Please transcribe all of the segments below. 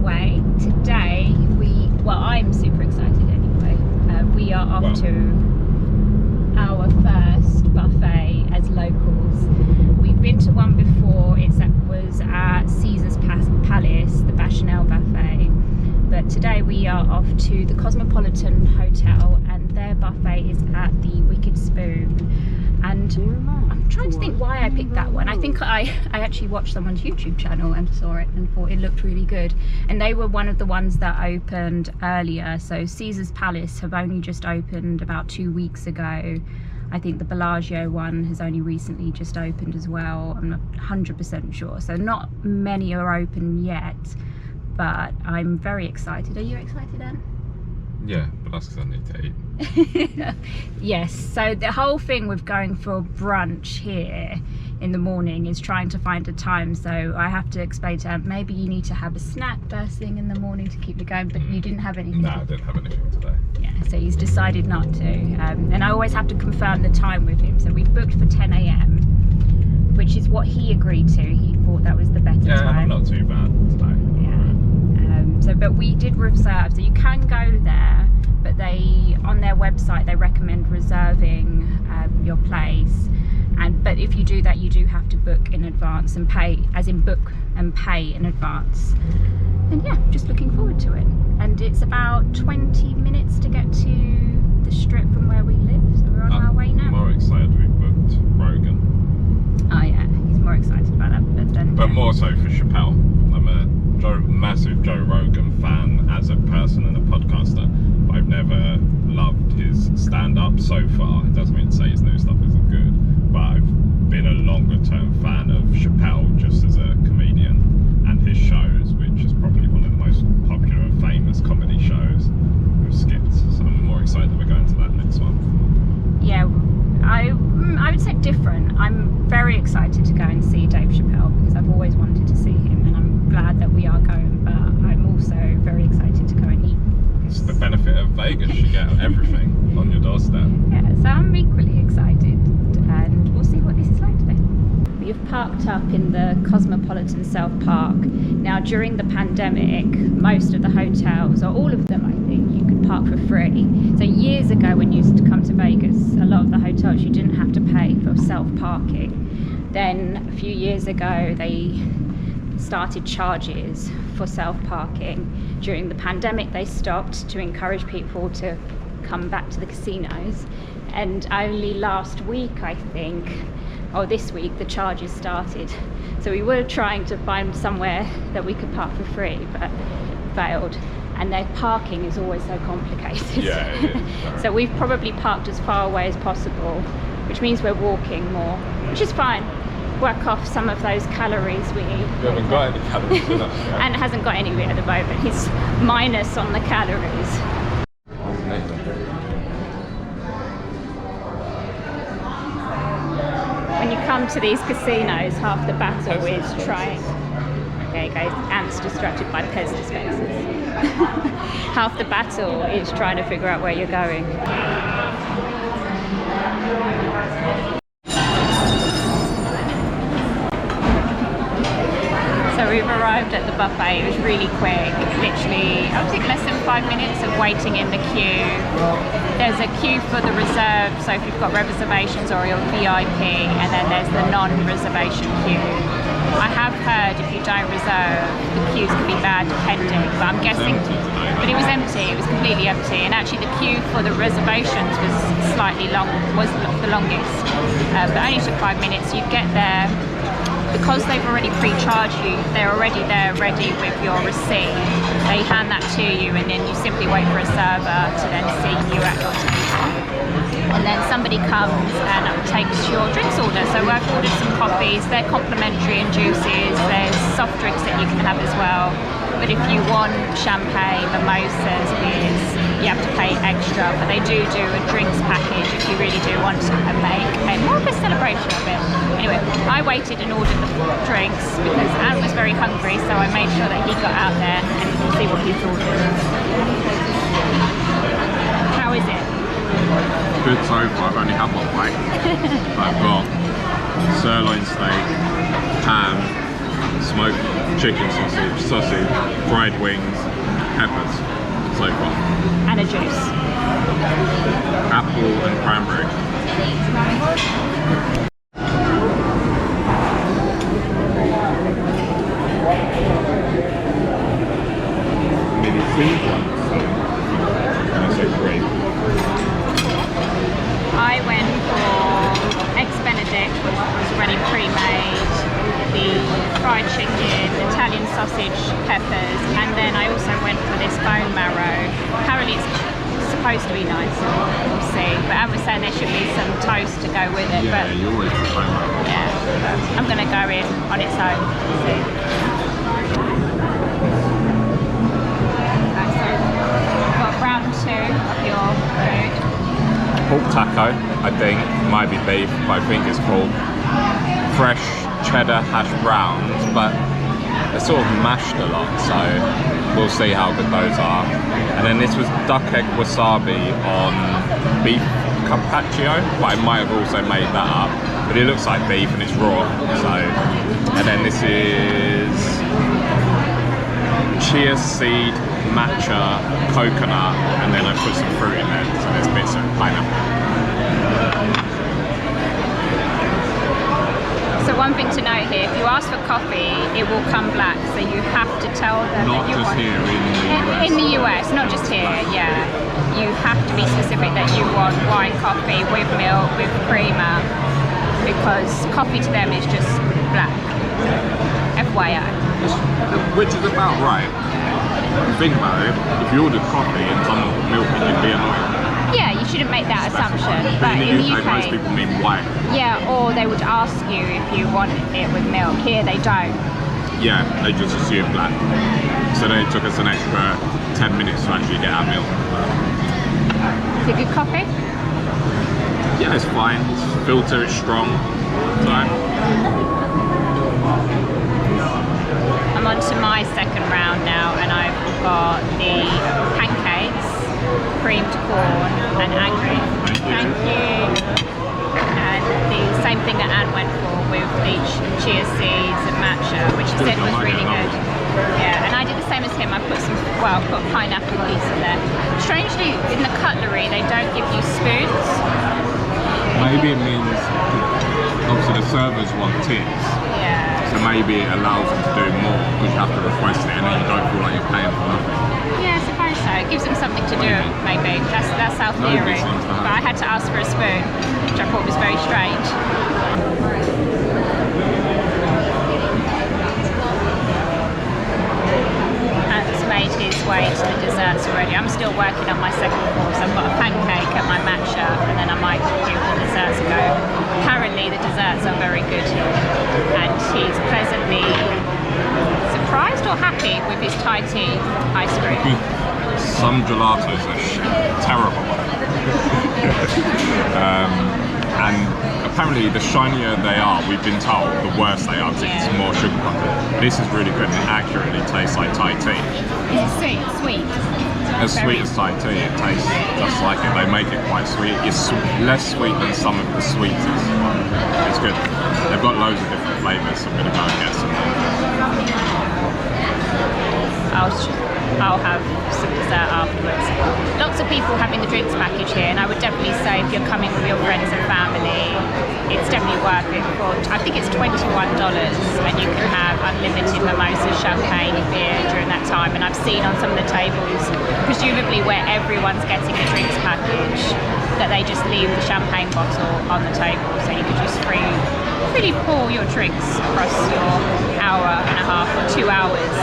way. Today I'm super excited anyway. We are off to our first buffet as locals. We've been to one before. Was at Caesar's Palace, the Bacchanal buffet. But today we are off to the Cosmopolitan Hotel, and their buffet is at the Wicked Spoon. And I'm trying to think why I picked that one. I think I actually watched someone's YouTube channel and saw it and thought it looked really good. And they were one of the ones that opened earlier. So Caesar's Palace have only just opened about 2 weeks ago. I think the Bellagio one has only recently just opened as well. I'm not 100% sure. So not many are open yet, but I'm very excited. Are you excited, Anne? Yeah, but that's because I need to eat. Yes, so the whole thing with going for brunch here in the morning is trying to find a time. So I have to explain to him, maybe you need to have a snack first thing in the morning to keep you going, but you didn't have anything. No, I didn't have anything today. Yeah, so he's decided not to. And I always have to confirm the time with him. So we've booked for 10 AM, which is what he agreed to. He thought that was the better time. Yeah, not too bad today. But we did reserve, so you can go there, but on their website they recommend reserving your place. But if you do that, you do have to book in advance and pay, as in book and pay in advance. And yeah, just looking forward to it. And it's about 20 minutes to get to the strip from where we live, so we're on our way now. I'm more excited we booked Rogan. Oh yeah, he's more excited about that, but more so for Chappelle. I'm a massive Joe Rogan fan as a person and a podcaster, but I've never loved his stand-up so far. It doesn't mean to say his new stuff isn't good, but I've been a longer-term fan of Chappelle just as a comedian and his shows, which is probably one of the most popular and famous comedy shows with skits. So I'm more excited that we're going to that next one. Yeah, I would say different. I'm very excited to go and see Dave Chappelle because I've always wanted to see him, and I'm glad that we are going, but I'm also very excited to go and eat. It's the benefit of Vegas, you get everything on your doorstep. Yeah, so I'm equally excited, and we'll see what this is like today. We've parked up in the Cosmopolitan South Park. Now during the pandemic, most of the hotels, or all of them I think, you could park for free. So years ago when you used to come to Vegas, a lot of the hotels you didn't have to pay for self-parking. Then a few years ago they started charges for self-parking. During the pandemic they stopped to encourage people to come back to the casinos, and only last week I think, or this week, the charges started. So we were trying to find somewhere that we could park for free, but failed. And their parking is always so complicated. Yeah, it is. So we've probably parked as far away as possible, which means we're walking more, which is fine. Work off some of those calories we eat. We haven't got any calories in us yet. And hasn't got any at the moment. He's minus on the calories. When you come to these casinos, half the battle is trying. There you go, Ant's distracted by Pez dispensers. Half the battle is trying to figure out where you're going. So we've arrived at the buffet. It was really quick, literally I think less than 5 minutes of waiting in the queue. There's a queue for the reserve, so if you've got reservations or your VIP, and then there's the non-reservation queue. I have heard if you don't reserve, the queues can be bad depending, but I'm guessing, but it was empty, it was completely empty, and actually the queue for the reservations was slightly long, was the longest, but only took 5 minutes. You get there, because they've already pre-charged you, they're already there ready with your receipt. They hand that to you, and then you simply wait for a server to then seat you at your table. And then somebody comes and takes your drinks order. So I've ordered some coffees, they're complimentary and juices, there's soft drinks that you can have as well. But if you want champagne, mimosas, beers, you have to pay extra. But they do a drinks package if you really do want to make more of a celebration of it. Anyway, I waited and ordered the drinks because Ant was very hungry, so I made sure that he got out there and see what he's ordered. How is it? Good so far. I've only had one bite. I've got sirloin steak, ham, smoked chicken sausage, fried wings, peppers so far. And a juice. Apple and cranberry. Maybe three ones. And I say three. I went for eggs Benedict, which was already pre-made, the fried chicken, Italian sausage, peppers, and then I also went for this bone marrow. Apparently it's supposed to be nice, we'll see. But I was saying there should be some toast to go with it. Yeah, but you always put bone marrow. yeah, I'm going to go in on its own. See. Right, so we've got round 2 of your food. Pork taco, I think, might be beef, but I think it's called fresh cheddar hash browns, but they're sort of mashed a lot, so we'll see how good those are. And then this was duck egg wasabi on beef carpaccio, but I might have also made that up, but it looks like beef and it's raw. So, and then this is chia seed matcha coconut, and then I put some fruit in there, so there's bits of pineapple. So one thing to note here, if you ask for coffee, it will come black, so you have to tell them Not that you just want here, in the US. in the US, not just here, yeah. You have to be specific that you want white coffee with milk, with creamer, because coffee to them is just black. FYI. Which is about right. If you think about it, if you ordered coffee and someone put milk in, you'd be annoyed. Yeah, you shouldn't make that assumption. But in the UK, most people mean white. yeah, or they would ask you if you want it with milk. Here they don't. Yeah, they just assume black. So then it took us an extra 10 minutes to actually get our milk. Is it good coffee? Yeah, it's fine. It's filter is strong. So, I'm on to my second round now, and I've got the pancakes, creamed corn and angry. Thank you. And the same thing that Anne went for with the chia seeds and matcha, which he said was really good. Yeah, and I did the same as him. I put put pineapple piece in there. Strangely, in the cutlery, they don't give you spoons. maybe it means, obviously the servers want tips. Yeah. So maybe it allows them to do more because you have to request it and then you don't feel like you're paying for nothing. Yeah, I suppose so. It gives them something to do, maybe. That's our theory. But I had to ask for a spoon, which I thought was very strange. Ant's made his way to the desserts already. I'm still working on my second course. I've got a pancake and my matcha, and then I might give the desserts a go. Apparently the desserts are very good here, and he's pleasantly surprised or happy with his Thai tea ice cream. Some gelatos are terrible. And apparently the shinier they are, we've been told, the worse they are because it's more sugar content. This is really good and it accurately tastes like Thai tea. It's sweet. As sweet as Thai tea, it tastes just like it. They make it quite sweet. It's less sweet than some of the sweetest. It's good. They've got loads of different flavours, so I'm going to go and get some. I'll have some dessert afterwards. Lots of people having the drinks package here, and I would definitely say if you're coming with your friends and family, it's definitely worth it. I think it's $21, and you can have unlimited mimosas, champagne, beer during that time. And I've seen on some of the tables, presumably where everyone's getting a drinks package, that they just leave the champagne bottle on the table, so you could just really pour your drinks across your hour and a half or 2 hours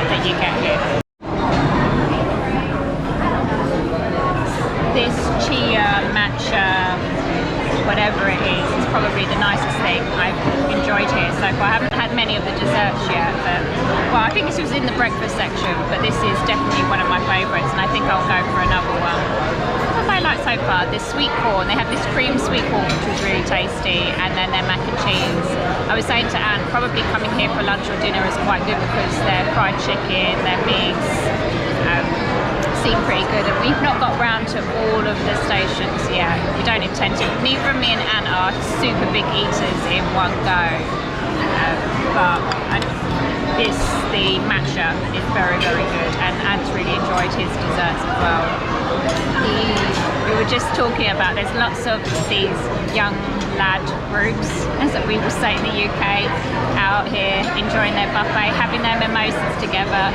that you get here. This chia, matcha, whatever it is probably the nicest thing I've enjoyed here so far. I haven't had many of the desserts yet, but well, I think this was in the breakfast section, but this is definitely one of my favourites, and I think I'll go for another one. What have I liked so far? This sweet corn. They have this cream sweet corn, which was really tasty, and then their mac and cheese. I was saying to Anne, probably coming here for lunch or dinner is quite good because their fried chicken, their meats, seem pretty good, and we've not got round to all of the stations yet. We don't intend to. Neither me and Anne are super big eaters in one go. but the matcha is very, very good, and Ant's really enjoyed his desserts as well. We were just talking about, there's lots of these young lad groups, as we will say in the UK, out here enjoying their buffet, having their mimosas together,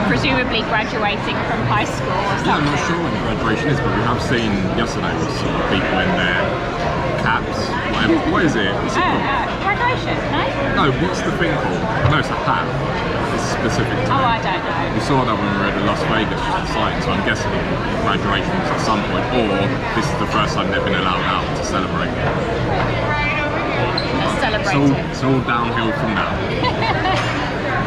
presumably graduating from high school or Yeah, I'm something. not sure when graduation is, but we have seen yesterday was sort of people in their caps, whatever. What is it? What's it called? Graduation, no? No, what's the thing called? No, it's a hat. It's specific to Oh, them. I don't know. We saw that when we were at the Las Vegas site, so I'm guessing graduation was at some point, or this is the first time they've been allowed out to celebrate. Let's celebrate it. It's all downhill from now.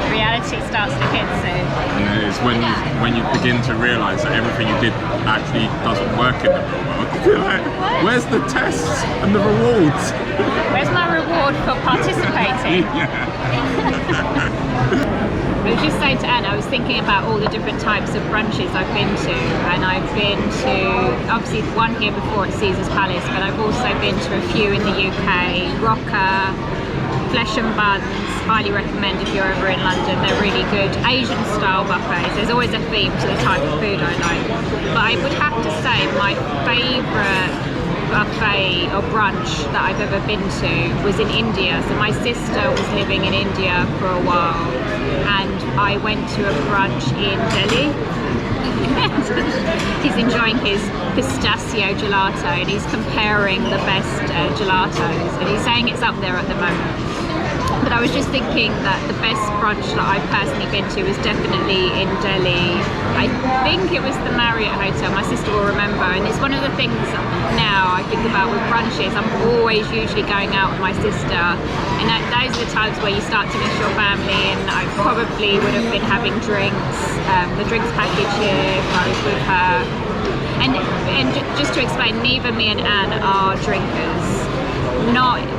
Reality starts to hit soon. And it's when you begin to realise that everything you did actually doesn't work in the real world. You're like, where's the tests and the rewards? Where's my reward for participating? I was just saying to Anne, I was thinking about all the different types of brunches I've been to, and I've been to, obviously one here before at Caesar's Palace, but I've also been to a few in the UK, Rocker, Flesh and Buns, highly recommend if you're ever in London, they're really good. Asian style buffets, there's always a theme to the type of food I like. But I would have to say my favourite buffet or brunch that I've ever been to was in India. So my sister was living in India for a while, and I went to a brunch in Delhi. He's enjoying his pistachio gelato, and he's comparing the best gelatos, and he's saying it's up there at the moment. But I was just thinking that the best brunch that I've personally been to was definitely in Delhi. I think it was the Marriott Hotel, my sister will remember, and it's one of the things now I think about with brunches. I'm always usually going out with my sister, and those are the times where you start to miss your family, and I probably would have been having drinks, the drinks package here if I was with her. And just to explain, neither me and Anne are drinkers.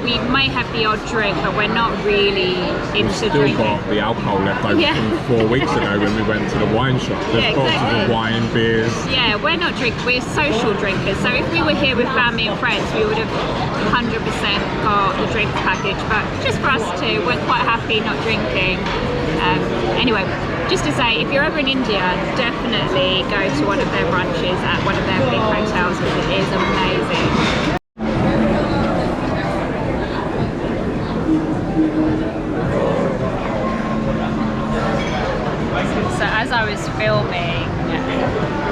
We may have the odd drink, but we're not really into Still drinking. got the alcohol left over from 4 weeks ago when we went to the wine shop. There's bottles of wine, beers. Yeah, we're not drinkers, we're social drinkers. So if we were here with family and friends, we would have 100% got the drinks package. But just for us two, we're quite happy not drinking. Anyway, just to say, if you're ever in India, definitely go to one of their brunches at one of their big hotels, because it is amazing. So as I was filming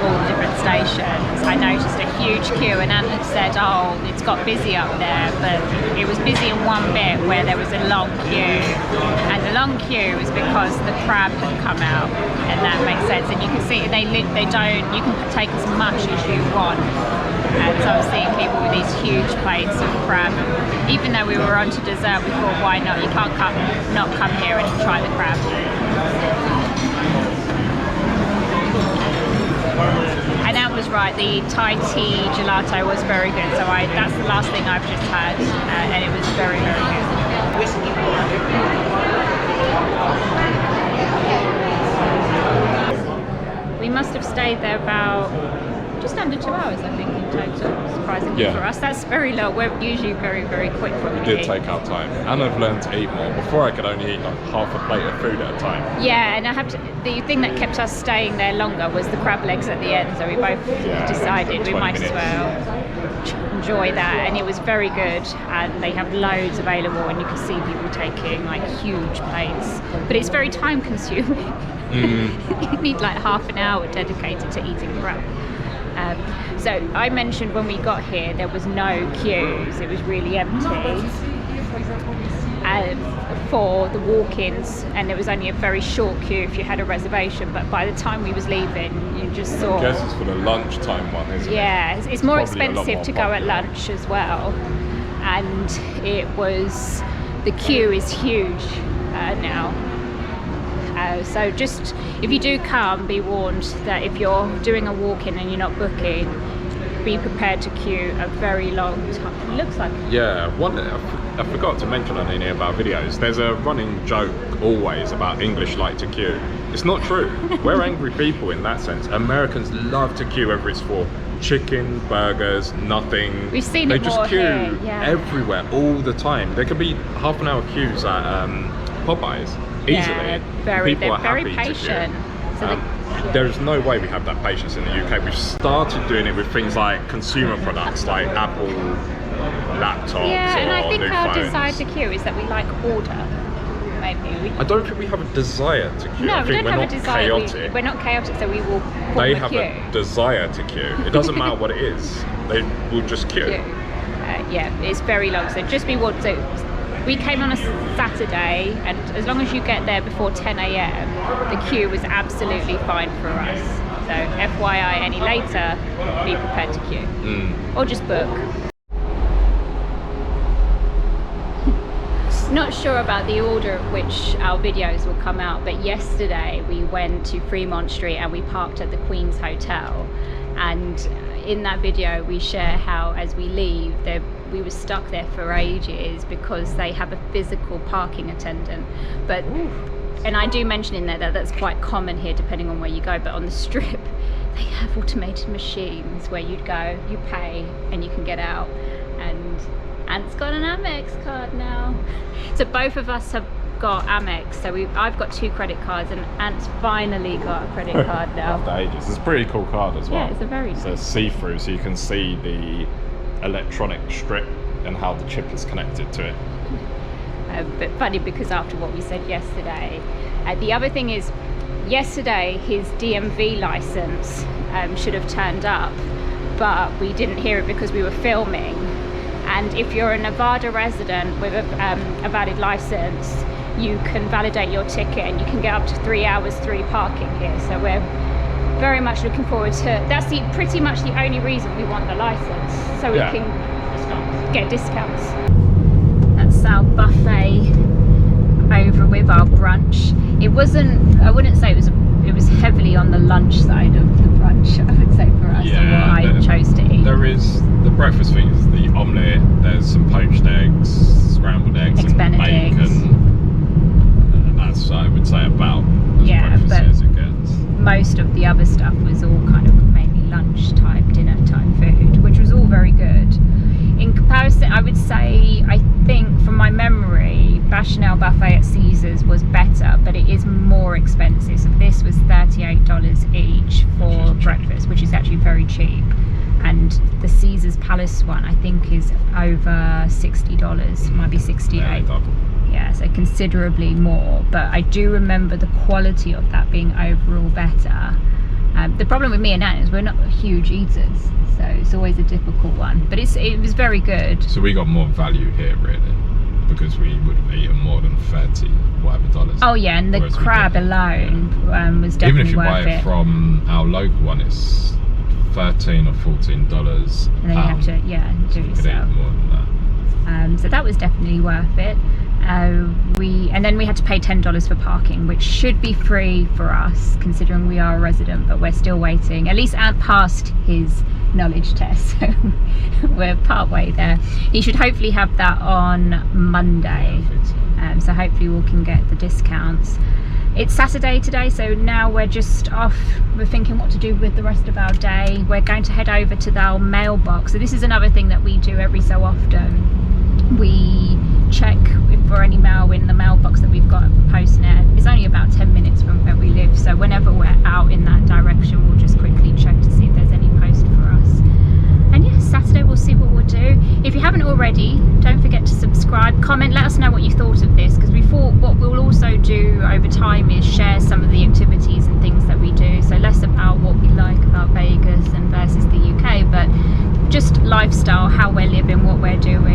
all the different stations, I noticed a huge queue, and Anne had said, oh, it's got busy up there, but it was busy in one bit where there was a long queue, and the long queue was because the crab had come out, and that makes sense. And you can see you can take as much as you want. And so I was seeing people with these huge plates of crab. Even though we were on to dessert, we thought, why not? You can't not come here and try the crab. And that was right, the Thai tea gelato was very good. So that's the last thing I've just had, and it was very, very good. We must have stayed there about just under 2 hours, I think, in total, surprisingly for us. That's very low. We're usually very, very quick when we did eat. take our time, and I've learned to eat more. Before I could only eat like half a plate of food at a time. Yeah, and the thing that kept us staying there longer was the crab legs at the end, so we both decided we might as well enjoy that, and it was very good, and they have loads available, and you can see people taking like huge plates, but it's very time consuming. You need like half an hour dedicated to eating crab. So I mentioned when we got here there was no queues, it was really empty for the walk-ins, and there was only a very short queue if you had a reservation, but by the time we was leaving you just saw... I guess it's for the lunchtime one, isn't it? Yeah, it's more Probably expensive to go at lunch as well, and the queue is huge now. So just, if you do come, be warned that if you're doing a walk-in and you're not booking, be prepared to queue a very long time. It looks like... Yeah, I forgot to mention on any of our videos, there's a running joke always about English like to queue. It's not true. We're angry people in that sense. Americans love to queue, whether it's for chicken, burgers, nothing. We've seen they it just more queue here, yeah. everywhere all the time. There could be half an hour queues at Popeyes easily. Yeah, they're very patient. So there's no way we have that patience in the UK. We've started doing it with things like consumer products, like Apple laptops. yeah, and I or think new our phones. desire to queue is that we like order. Maybe I don't think we have a desire to queue. no, I we think don't we're have not a desire. chaotic. We're not chaotic, so we will form They a have queue. a desire to queue. It doesn't matter what it is. They will just queue. Yeah, it's very long. So just be what. So we came on a Saturday, and as long as you get there before 10 a.m, the queue was absolutely fine for us. So FYI, any later, be prepared to queue or just book. Not sure about the order at which our videos will come out, but yesterday we went to Fremont Street and we parked at the Queen's Hotel, and in that video we share how as we leave we were stuck there for ages because they have a physical parking attendant. But and I do mention in there that that's quite common here depending on where you go, but on the Strip they have automated machines where you'd go, you pay and you can get out. And Ant's got an Amex card now. So both of us have got Amex. So I've got 2 credit cards and Ant's finally got a credit card now. After ages. It's a pretty cool card as well. Yeah, it's a very nice. So it's see-through, so you can see the electronic strip and how the chip is connected to it. But funny because after what we said yesterday, the other thing is yesterday his DMV license should have turned up, but we didn't hear it because we were filming. And if you're a Nevada resident with a valid license, you can validate your ticket and you can get up to 3 hours free parking here. So we're very much looking forward to, that's pretty much the only reason we want the license, so we can get discounts. That's our buffet over with, our brunch. It wasn't, I wouldn't say it was heavily on the lunch side of the brunch, I would say, for us, or what I chose to eat. There is the breakfast things, the omelette, there's some poached eggs, scrambled eggs and Benedict. bacon. And that's, I would say, about as breakfast but as it gets. most of the other stuff was all kind of mainly lunch type, dinner type food, which was all very good. In comparison, I would say, I think from my memory, Bechamel buffet at Caesars was better, but it is more expensive. So this was $38 each for breakfast, which is actually very cheap. And the Caesars Palace one, I think, is over $60, might be 68. Yeah, so considerably more. But I do remember the quality of that being overall better. The problem with me and Anne is we're not huge eaters, so it's always a difficult one. But it was very good. So we got more value here, really, because we would have eaten more than $30 Oh yeah, and the crab alone was definitely even if you worth buy it from our local one, it's $13 or $14. And then you have to do it yourself. More than that. So that was definitely worth it. And then we had to pay $10 for parking, which should be free for us considering we are a resident, but we're still waiting. At least Ant passed his knowledge test, so we're part way there. He should hopefully have that on Monday. I think so. So hopefully we can get the discounts. It's Saturday today, so now we're just off. We're thinking what to do with the rest of our day. We're going to head over to our mailbox. So this is another thing that we do every so often. We check for any mail in the mailbox that we've got at PostNet. It's only about 10 minutes from where we live, so whenever we're out in that direction, we'll just quickly check to see if there's any post for us. And yeah, Saturday we'll see what we'll do. If you haven't already, don't forget to subscribe, comment, let us know what you thought of this, because we thought what we'll also do over time is share some of the activities and things that we do. So less about what we like about Vegas and versus the UK, but just lifestyle, how we're living, what we're doing.